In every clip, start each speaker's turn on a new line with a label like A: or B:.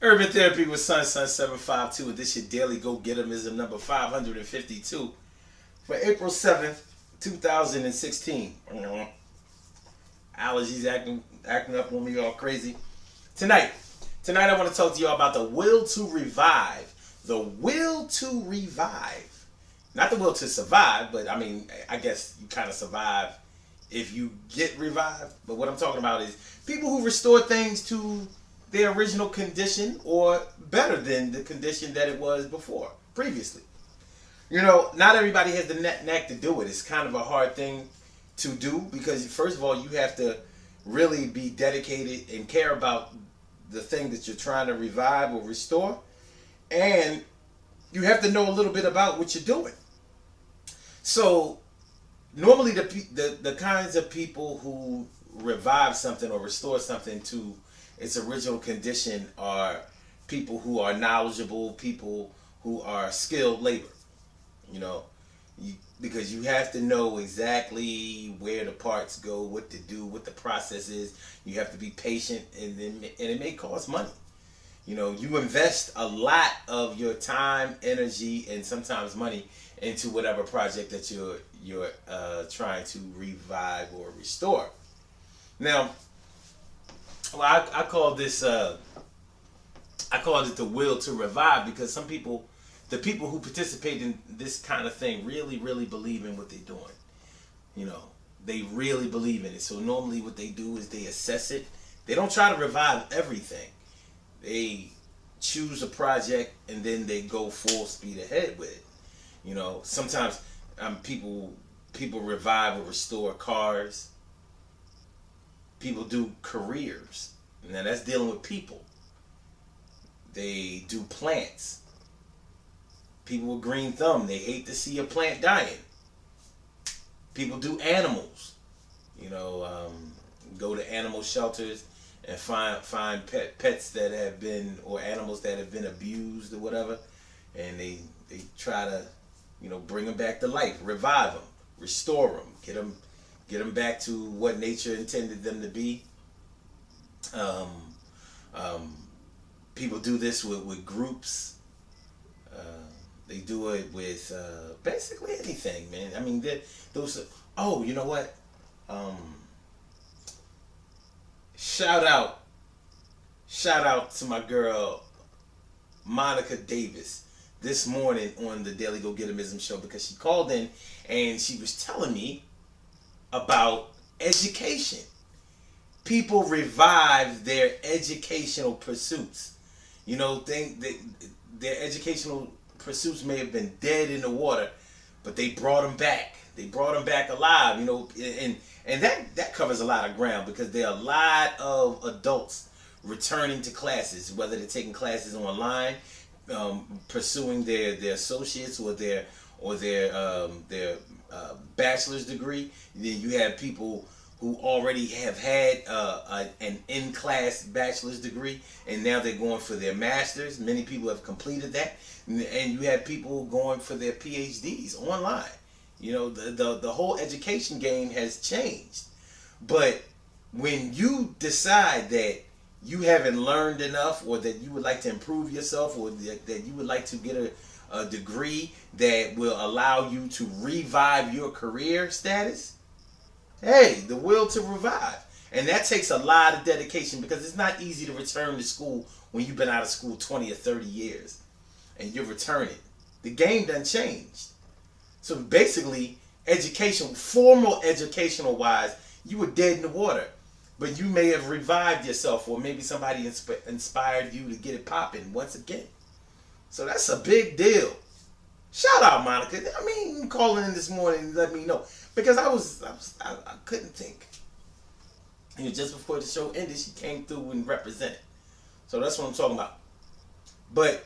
A: Urban Therapy with Sun 752, and this your daily go getism number 552 for April 7th, 2016. Allergies acting up on me all crazy. Tonight I want to talk to you all about the will to revive. The will to revive. Not the will to survive, but I mean, I guess you kind of survive if you get revived. But what I'm talking about is people who restore things to their original condition or better than the condition that it was before, previously. You know, not everybody has the knack to do it. It's kind of a hard thing to do because, first of all, you have to really be dedicated and care about the thing that you're trying to revive or restore. And you have to know a little bit about what you're doing. So normally the kinds of people who revive something or restore something to its original condition are people who are knowledgeable, people who are skilled labor. You know, because you have to know exactly where the parts go, what to do, what the process is. You have to be patient, and it may cost money. You know, you invest a lot of your time, energy, and sometimes money into whatever project that you're trying to revive or restore. Now, well, I call this I call it the will to revive because some people, the people who participate in this kind of thing, really believe in what they're doing. You know, they really believe in it. So normally, what they do is they assess it. They don't try to revive everything. They choose a project and then they go full speed ahead with it. You know, sometimes people revive or restore cars. People do careers. Now that's dealing with people. They do plants. People with green thumb, they hate to see a plant dying. People do animals. You know, go to animal shelters and find pets that have been, or animals that have been abused or whatever, and they try to, you know, bring them back to life, revive them, restore them, get them back to what nature intended them to be. People do this with groups. They do it with basically anything, man. I mean, those. Oh, you know what? Shout out to my girl Monica Davis this morning on the Daily Go Getism show because she called in and she was telling me about education. People revive their educational pursuits. You know, their educational pursuits may have been dead in the water, but they brought them back. They brought them back alive. You know, and that covers a lot of ground because there are a lot of adults returning to classes, whether they're taking classes online, pursuing their associates or their bachelor's degree. Then you have people who already have had an in-class bachelor's degree, and now they're going for their master's. Many people have completed that, and you have people going for their PhDs online. You know, the whole education game has changed. But when you decide that you haven't learned enough, or that you would like to improve yourself, or that you would like to get a degree that will allow you to revive your career status, hey, the will to revive. And that takes a lot of dedication because it's not easy to return to school when you've been out of school 20 or 30 years and you're returning. The game done changed. So basically, formal educational wise, you were dead in the water. But you may have revived yourself, or maybe somebody inspired you to get it popping once again. So that's a big deal. Shout out, Monica. I mean, calling in this morning and let me know. Because I couldn't think. You know, just before the show ended, she came through and represented. So that's what I'm talking about. But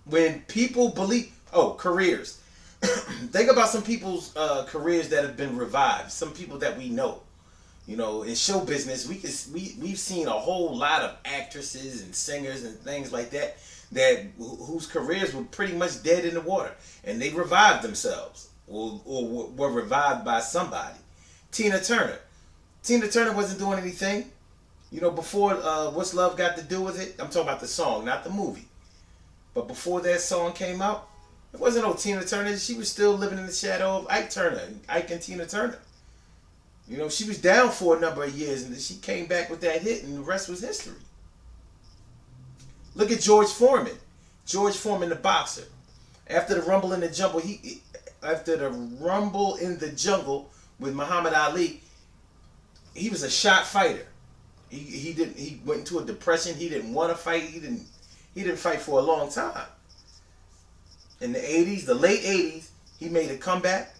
A: when people believe, careers. Think about some people's careers that have been revived. Some people that we know. You know, in show business, we've seen a whole lot of actresses and singers and things like that whose careers were pretty much dead in the water, and they revived themselves or were revived by somebody. Tina Turner wasn't doing anything. You know, before What's Love Got to Do with It? I'm talking about the song, not the movie. But before that song came out, it wasn't no Tina Turner. She was still living in the shadow of Ike Turner, Ike and Tina Turner. You know, she was down for a number of years, and then she came back with that hit, and the rest was history. Look at George Foreman. George Foreman, the boxer. After the Rumble in the Jungle, after the Rumble in the Jungle with Muhammad Ali, he was a shot fighter. He went into a depression. He didn't want to fight. He didn't fight for a long time. In the 80s, the late 80s, he made a comeback,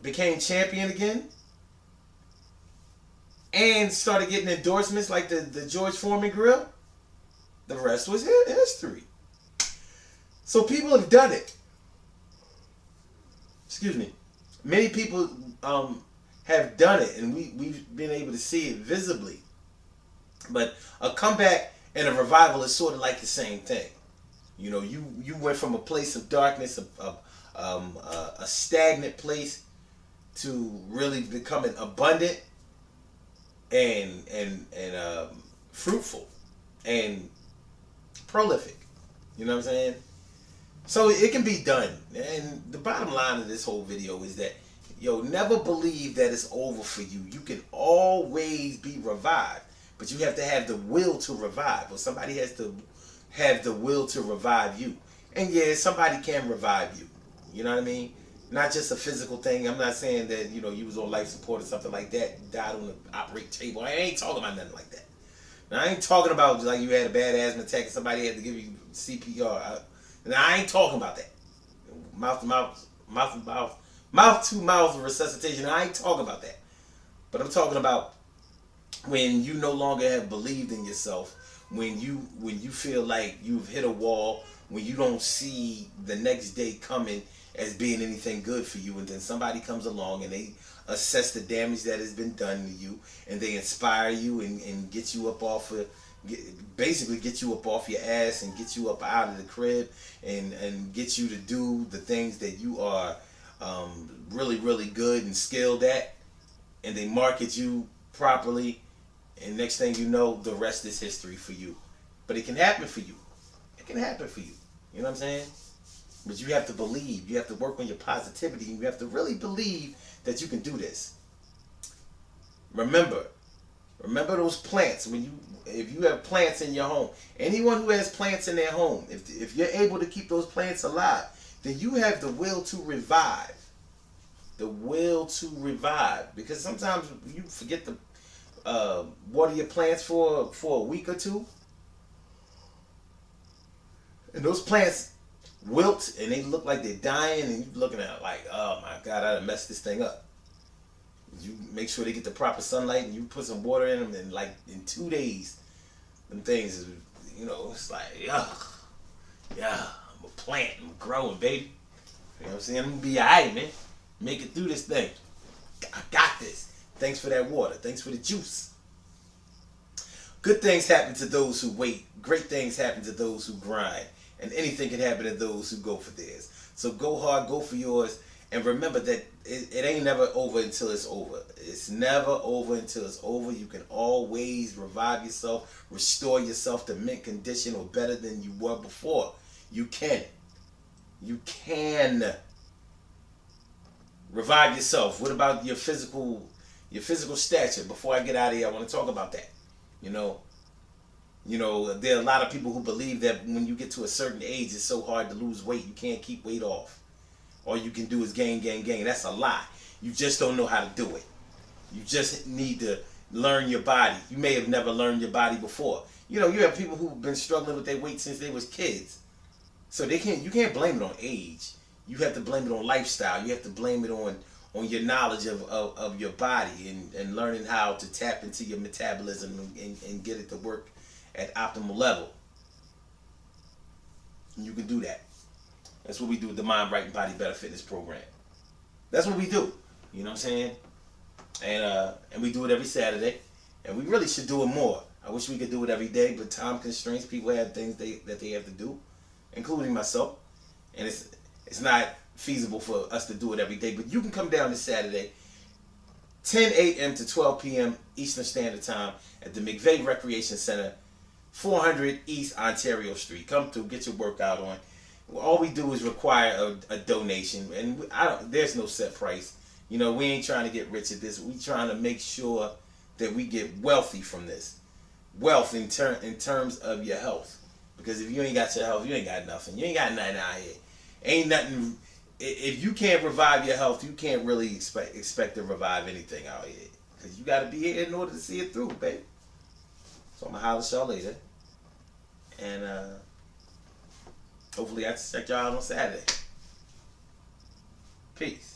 A: became champion again, and started getting endorsements like the George Foreman grill. The rest was history. So people have done it. Excuse me. Many people have done it, and we've been able to see it visibly. But a comeback and a revival is sort of like the same thing. You know, you went from a place of darkness, a stagnant place, to really becoming abundant and fruitful and prolific. You know what I'm saying? So it can be done. And the bottom line of this whole video is that, never believe that it's over for you. You can always be revived, but you have to have the will to revive, or somebody has to have the will to revive you. And yeah, somebody can revive you. You know what I mean? Not just a physical thing. I'm not saying that, you was on life support or something like that, died on the operating table. I ain't talking about nothing like that. Now, I ain't talking about like you had a bad asthma attack and somebody had to give you CPR. Now, I ain't talking about that. Mouth to mouth resuscitation. I ain't talking about that. But I'm talking about when you no longer have believed in yourself, when you feel like you've hit a wall, when you don't see the next day coming as being anything good for you, and then somebody comes along and they assess the damage that has been done to you, and they inspire you and get you up off of, basically get you up off your ass and get you up out of the crib and get you to do the things that you are really, really good and skilled at, and they market you properly, and next thing you know, the rest is history for you. But it can happen for you. It can happen for you. You know what I'm saying? But you have to believe. You have to work on your positivity. You have to really believe that you can do this. Remember those plants. If you have plants in your home, anyone who has plants in their home, if you're able to keep those plants alive, then you have the will to revive. The will to revive. Because sometimes you forget to water your plants for a week or two, and those plants wilt and they look like they're dying, and you're looking at it like, oh my God, I done messed this thing up. You make sure they get the proper sunlight, and you put some water in them, and like in 2 days, them things is, it's like, yeah, I'm a plant, I'm growing, baby. You know what I'm saying? I'm gonna be alright, man. Make it through this thing. I got this. Thanks for that water. Thanks for the juice. Good things happen to those who wait. Great things happen to those who grind. And anything can happen to those who go for theirs. So go hard, go for yours, and remember that it ain't never over until it's over. It's never over until it's over. You can always revive yourself, restore yourself to mint condition or better than you were before. You can. You can revive yourself. What about your physical stature? Before I get out of here, I want to talk about that. There are a lot of people who believe that when you get to a certain age, it's so hard to lose weight. You can't keep weight off. All you can do is gain. That's a lie. You just don't know how to do it. You just need to learn your body. You may have never learned your body before. You have people who've been struggling with their weight since they was kids. So you can't blame it on age. You have to blame it on lifestyle. You have to blame it on your knowledge of your body and learning how to tap into your metabolism and get it to work at optimal level. And you can do that. That's what we do with the Mind Right and Body Better Fitness program. That's what we do. You know what I'm saying? And we do it every Saturday. And we really should do it more. I wish we could do it every day, but time constraints, people have things that they have to do, including myself. And it's not feasible for us to do it every day. But you can come down this Saturday 10 a.m. to 12 p.m. Eastern Standard Time at the McVeigh Recreation Center, 400 East Ontario Street. Come through, get your workout on. All we do is require a donation, and there's no set price. You know, we ain't trying to get rich at this. We trying to make sure that we get wealthy from this. Wealth in terms of your health. Because if you ain't got your health, you ain't got nothing. You ain't got nothing out here. Ain't nothing. If you can't revive your health, you can't really expect to revive anything out here. Because you got to be here in order to see it through, baby. So I'm going to holler at y'all later. And hopefully I check y'all out on Saturday. Peace.